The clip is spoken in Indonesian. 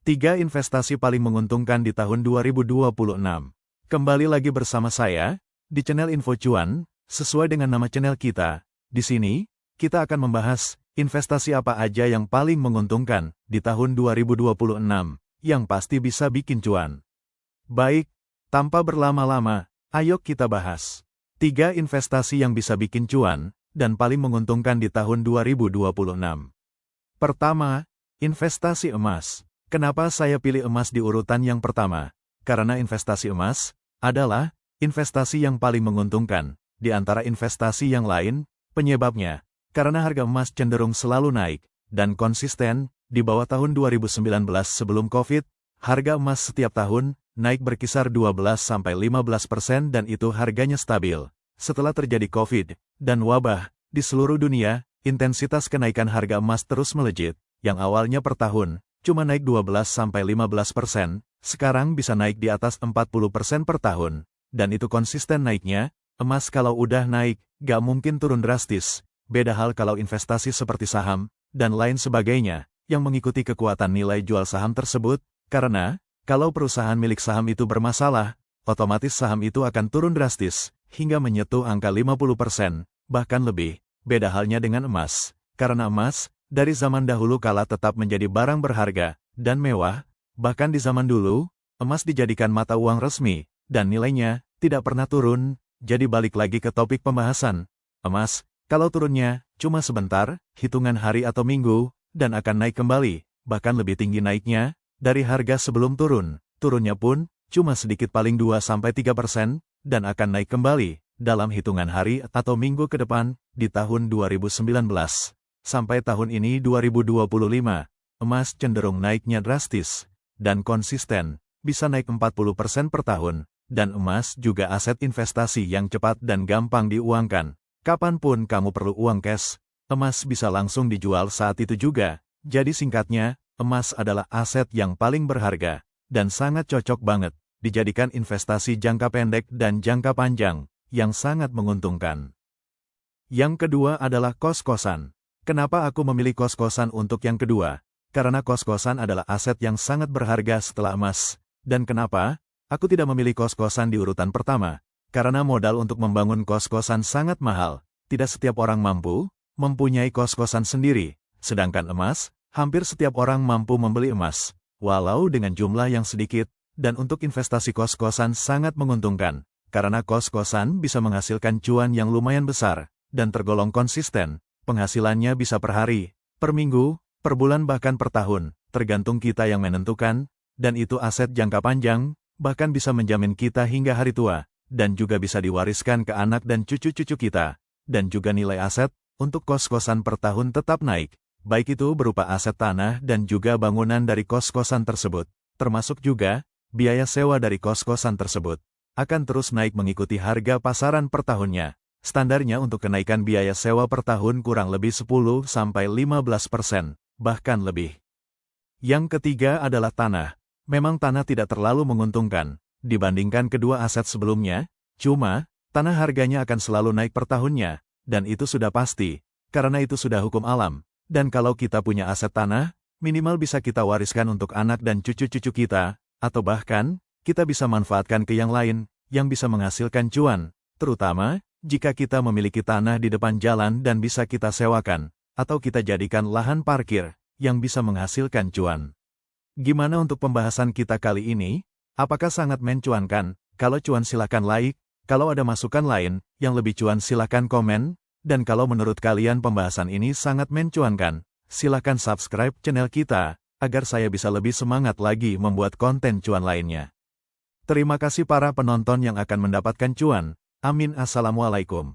3 investasi paling menguntungkan di tahun 2026. Kembali lagi bersama saya, di channel Info Cuan, sesuai dengan nama channel kita. Di sini, kita akan membahas investasi apa aja yang paling menguntungkan di tahun 2026, yang pasti bisa bikin cuan. Baik, tanpa berlama-lama, ayo kita bahas 3 investasi yang bisa bikin cuan dan paling menguntungkan di tahun 2026. Pertama, investasi emas. Kenapa saya pilih emas di urutan yang pertama? Karena investasi emas adalah investasi yang paling menguntungkan di antara investasi yang lain. Penyebabnya, karena harga emas cenderung selalu naik dan konsisten. Di bawah tahun 2019 sebelum COVID, harga emas setiap tahun naik berkisar 12-15% dan itu harganya stabil. Setelah terjadi COVID dan wabah di seluruh dunia, intensitas kenaikan harga emas terus melejit, yang awalnya per tahun cuma naik 12-15%, sekarang bisa naik di atas 40% per tahun. Dan itu konsisten naiknya. Emas kalau udah naik, gak mungkin turun drastis. Beda hal kalau investasi seperti saham, dan lain sebagainya, yang mengikuti kekuatan nilai jual saham tersebut, karena, kalau perusahaan milik saham itu bermasalah, otomatis saham itu akan turun drastis, hingga menyentuh angka 50%, bahkan lebih. Beda halnya dengan emas, karena emas, dari zaman dahulu kala tetap menjadi barang berharga dan mewah, bahkan di zaman dulu, emas dijadikan mata uang resmi, dan nilainya tidak pernah turun. Jadi balik lagi ke topik pembahasan, emas, kalau turunnya cuma sebentar, hitungan hari atau minggu, dan akan naik kembali, bahkan lebih tinggi naiknya dari harga sebelum turun. Turunnya pun cuma sedikit, paling 2-3%, dan akan naik kembali dalam hitungan hari atau minggu ke depan. Di tahun 2019 sampai tahun ini 2025, emas cenderung naiknya drastis dan konsisten, bisa naik 40% per tahun, dan emas juga aset investasi yang cepat dan gampang diuangkan. Kapanpun kamu perlu uang cash, emas bisa langsung dijual saat itu juga. Jadi singkatnya, emas adalah aset yang paling berharga dan sangat cocok banget dijadikan investasi jangka pendek dan jangka panjang yang sangat menguntungkan. Yang kedua adalah kos-kosan. Kenapa aku memilih kos-kosan untuk yang kedua? Karena kos-kosan adalah aset yang sangat berharga setelah emas. Dan kenapa aku tidak memilih kos-kosan di urutan pertama? Karena modal untuk membangun kos-kosan sangat mahal. Tidak setiap orang mampu mempunyai kos-kosan sendiri. Sedangkan emas, hampir setiap orang mampu membeli emas, walau dengan jumlah yang sedikit. Dan untuk investasi kos-kosan sangat menguntungkan, karena kos-kosan bisa menghasilkan cuan yang lumayan besar, dan tergolong konsisten. Penghasilannya bisa per hari, per minggu, per bulan bahkan per tahun, tergantung kita yang menentukan, dan itu aset jangka panjang, bahkan bisa menjamin kita hingga hari tua, dan juga bisa diwariskan ke anak dan cucu-cucu kita. Dan juga nilai aset untuk kos-kosan per tahun tetap naik, baik itu berupa aset tanah dan juga bangunan dari kos-kosan tersebut, termasuk juga biaya sewa dari kos-kosan tersebut, akan terus naik mengikuti harga pasaran per tahunnya. Standarnya untuk kenaikan biaya sewa per tahun kurang lebih 10-15%, bahkan lebih. Yang ketiga adalah tanah. Memang tanah tidak terlalu menguntungkan dibandingkan kedua aset sebelumnya, cuma tanah harganya akan selalu naik per tahunnya, dan itu sudah pasti, karena itu sudah hukum alam. Dan kalau kita punya aset tanah, minimal bisa kita wariskan untuk anak dan cucu-cucu kita, atau bahkan, kita bisa manfaatkan ke yang lain, yang bisa menghasilkan cuan, terutama jika kita memiliki tanah di depan jalan dan bisa kita sewakan, atau kita jadikan lahan parkir, yang bisa menghasilkan cuan. Gimana untuk pembahasan kita kali ini? Apakah sangat mencuankan? Kalau cuan silakan like, kalau ada masukan lain, yang lebih cuan silakan komen, dan kalau menurut kalian pembahasan ini sangat mencuankan, silakan subscribe channel kita, agar saya bisa lebih semangat lagi membuat konten cuan lainnya. Terima kasih para penonton yang akan mendapatkan cuan. Amin. Assalamualaikum.